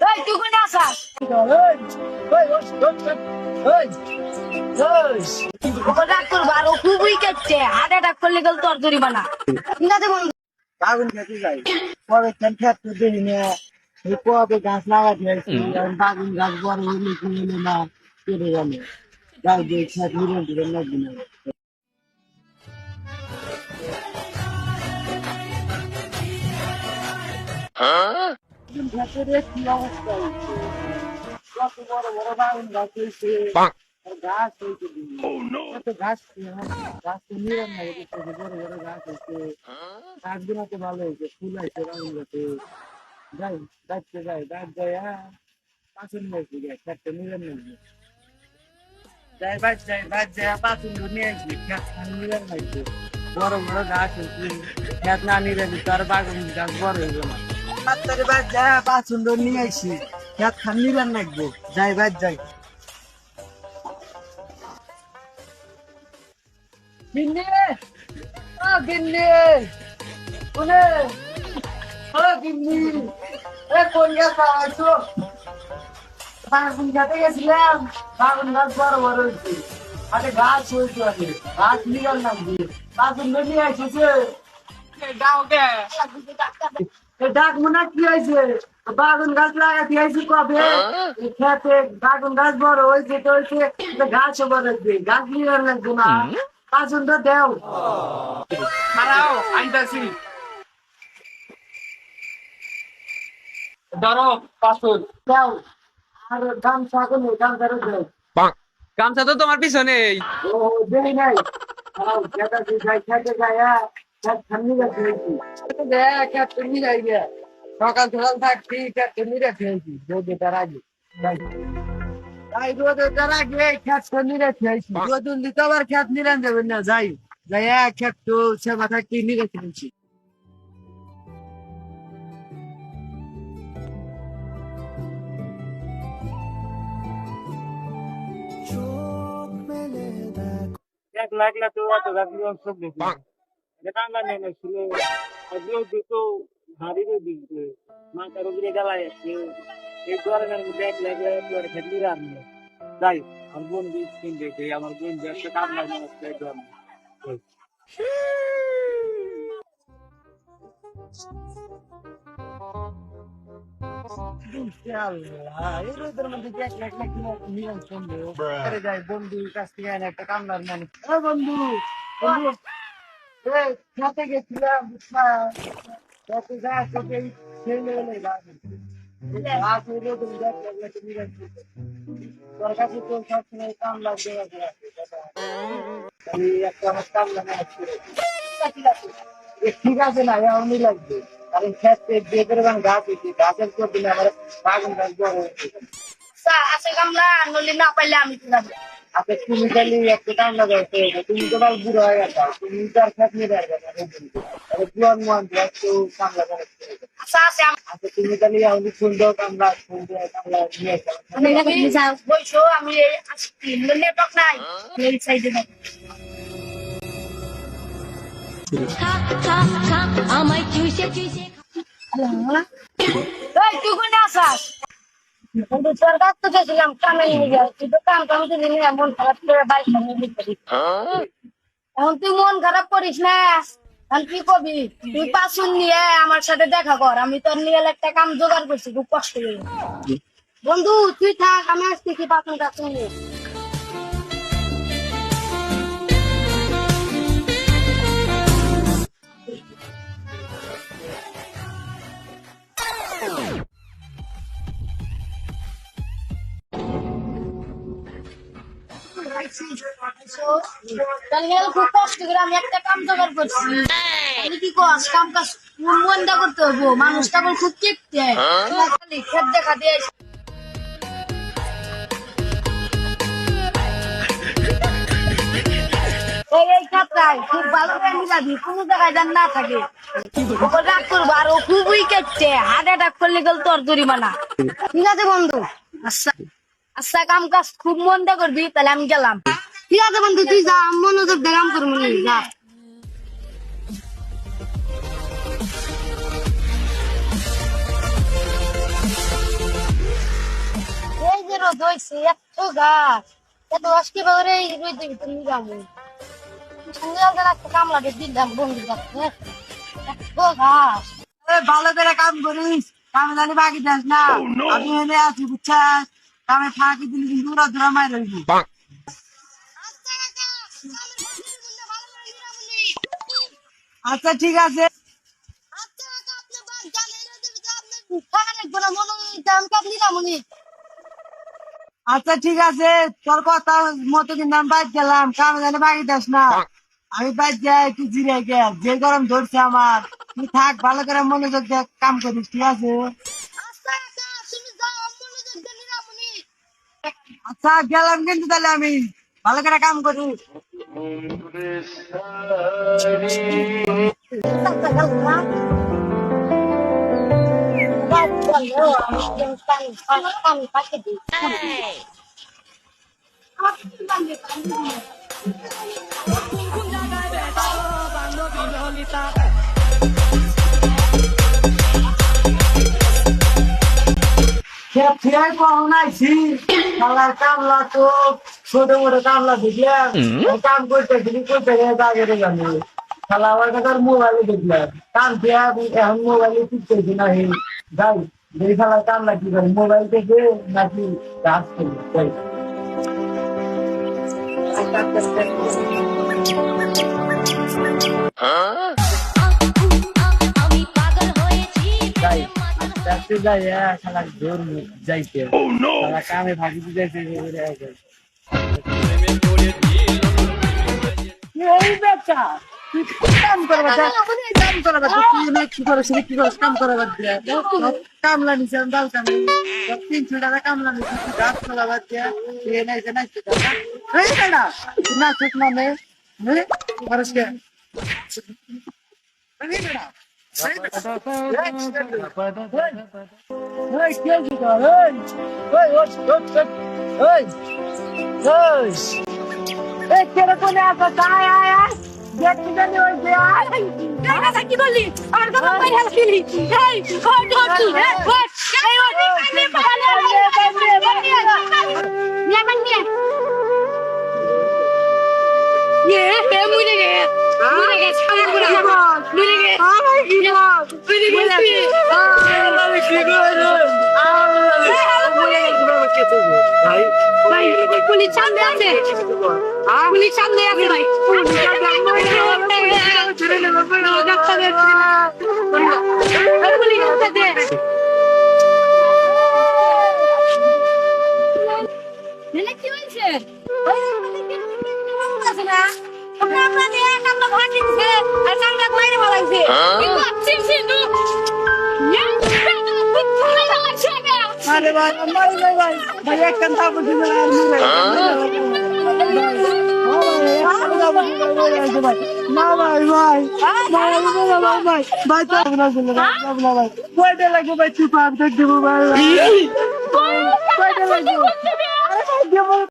তুই কোন আসাস ডাক্তার বারো খুবই কেটছে হার্ট অ্যাটাক করলে গেল তোর জরিমানা ঠিক আছে বন্ধু বাগুন খেতে যাই পরে খেত দেখি না কবে গাছ লাগাতে আসছি বাগুন গাছ বড় হইলে কি হইলে না কেটে গেল যাই দিয়ে খেত নিবেন দিবেন লাগবে না খেতের কি অবস্থা হয়েছে কত বড় বড় বাগুন গাছ হয়েছে গাছ হয়েছে কত গাছ গাছ তো নিবেন না বড় বড় গাছ হয়েছে গাছগুলো তো ভালো হয়েছে ফুল আছে বাগুন গাছে যাই গাছতে যাই গাছ যাই পাঁচন গেছি খেতে নিবেন না যাই বাদ যাই পাঁচন নিয়ে আসবি খেত নিবেন না বড় বড় গাছ হয়েছে খেত না নিলে তার বাগুন গাছ বড় হইবে না তাড়াতাড়ি বাদ যাই পাঁচন নিয়ে আসি খেত খান নিবেন না যাই বাদ যাই গিন্নি গিন্নি কোনে গিন্নি কোন গেছো বাগুন খেতে গেছিলাম বাগুন গাছ বড় বড় হয়েছে আরে গাছ হয়েছে আরে গাছ নিবেন না বাগুন নিয়ে আসছে ডাক মনে কি হয়েছে বাগুন গাছ লাগাতে আইছি কবে খেতে বাগুন গাছ বড় হয়েছে তো হয়েছে গাছও বড় হয়েছে গাছ নিবেন লাগবে না পাঁচন তো দেও খারাও আইতাছি ধরো পাঁচন দেও আর গামছা কোন গামছারও দেও গামছা তো তোমার পিছনে ও দেই নাই যেটা যাই খেতে যায় ঠান্ডি গেছে দেখ তুমি যাই গে সকাল সকাল থাকছি তুমি রেখে আইছি রোদে তার আগে তাই রোদে তার আগে খেত তুমি রেখে আইছি রোদ দিতে আবার খেত নিলেন যাবেন না যাই যাই খেত তো সেবা থাকতে নিয়ে রেখে আইছি এক লাগলা তো অত গাছগুলো সব দেখি কান্না নেমে ছিল দুটো হাড়ি দিচ্ছে মাথার উপরে জ্বালা যাচ্ছে এই গরমের মধ্যে এক লাগলে খেতে রান্না যাই আমার বোন দিন দেখে আমার বোন একটা কান্না নেমে বন্ধু কাছ থেকে একটা কামলার মানুষ বন্ধু বন্ধু খেতে গেছিলাম গাছ তোকে ছেলে গাছ হইলে তুমি তোর কাছে তো সবসময় কাম লাগবে একটা আমার কামলা ঠিক আছে না এমনই লাগবে কারণ খেতে যে পরিমাণ গাছ হয়েছে গাছের পর দিলে আমার বাগান গাছ বড় হয়েছে আছে গামলা নলি না পাইলে আমি কিনাবো আচ্ছা তুমি খালি একটা কামলা গাছ তুমি তো ভাই বুড়ো হয়ে গেছো তুমি তার খেত নিয়ে যাবে জোয়ান মোহন একটু কামলা গাছ আচ্ছা আছে আচ্ছা তুমি খালি আমাদের সুন্দর কামলা কামলা নিয়ে বলছো আমি আসছি নেটওয়ার্ক নাই এই সাইডে নাই আমায় চুষে চুষে তুই কোন আসাস তোর কাছ তো গেছিলাম কামে নিয়ে যাও তুই তো কাম কামতে নিয়ে মন খারাপ করে বাইক এখন তুই মন খারাপ করিস না এখন কি কবি তুই পাশুন নিয়ে আমার সাথে দেখা কর আমি তোর নিয়ে একটা কাম জোগাড় করছি খুব কষ্ট করে বন্ধু তুই থাক আমি আসছি কি পাশুন টাশুন নিয়ে খুব কষ্ট করে আমি একটা কাম জোগাড় করছি কি কস কাম কাজ মন্দা করতে হবো মানুষটা খুব চিপতে খেত দেখা দিয়ে ও ভাই খুব ভালো করে নিলাবি কোনো জায়গায় যেন না থাকে ওকে রাগ করবো আর ও খুবই কেটছে হার্ট অ্যাটাক করলে গেল তোর জরিমানা ঠিক আছে বন্ধু আচ্ছা আচ্ছা কাম কাজ খুব মন দিয়ে করবি তাহলে আমি গেলাম ঠিক আছে বন্ধু তুই যা আমি মনোযোগ দিয়ে কাম করবো নি, যা এই যে রোদ হয়েছে এত গাছ এত গাছ কিভাবে এই রোদের ভিতরে নিয়ে যাবো সন্ধ্যাবেলা একটা কামলাকে দিলাম বন্ধুর কাছে এত গাছ ভালো করে কাম করিস কামে জানি বাকি যাস না আমি এনে আছি বুঝছাস কামে ফাঁকি দিলি কিন্তু উড়া ধরা মাই রইবি আচ্ছা ঠিক আছে আচ্ছা ঠিক আছে তোর কথা মতো কিন্তু আমি বাইর গেলাম কামে জানি বাকি যাস না আমি বাইর যাই একটু জিরে গে যে গরম ধরছে আমার তুই থাক ভালো করে মনোযোগ দিয়ে কাম করিস ঠিক আছে আচ্ছা গেলাম কিন্তু তাহলে আমি ভালো করে কাম করি কামলা তো ছোট মোটো কামলা দেখলাম কাম করতে আগে জানি খালা আমার কাছে মোবাইলে দেখলাম কাম এখন মোবাইলে টিপতেছি না যাই এই খালা কামলা কি করে মোবাইল থেকে নাকি কাজ করি যাই যাই যাইতে যাই খালা জোর যাইতে খালা কামে ভাগি যাইতে এই বেটা তুই কাম করবা কাম করবা তুই না কি করছিস কি করছিস কাম করবা দিয়া কামলা নিছে দাও কাম 300 টাকা কামলা নিছে তুই গাছ লাগাবা দিয়া এই নাই যে নাই টাকা এই বেটা তুই না ঠিক না নে নে করছ কে এই বেটা এই কে কি কর এই ওই এই কেরে কোনে আসা আয় আয় আয় দেখতে জানি ওই যে আয় এই কথা কি বললি আমার কথা কই হাসিলি এই কোন ধরতু কোন এই ওই নিয়ে মুইলে গে সামনে করে মুইলে গে মুইলে গে আমি কি ভাই ভাই পুলিশ সামনে আছে পুলিশ সামনে আছে ভাই কি হয়েছে আরে ভাই ভাই ভাই ভাই এক কান্তা বুঝি না না ভাই ভাই ভাই তো না ভাই কয়টা লাগবে ভাই চুপ দেখ দেবো ভাই কয়টা লাগবে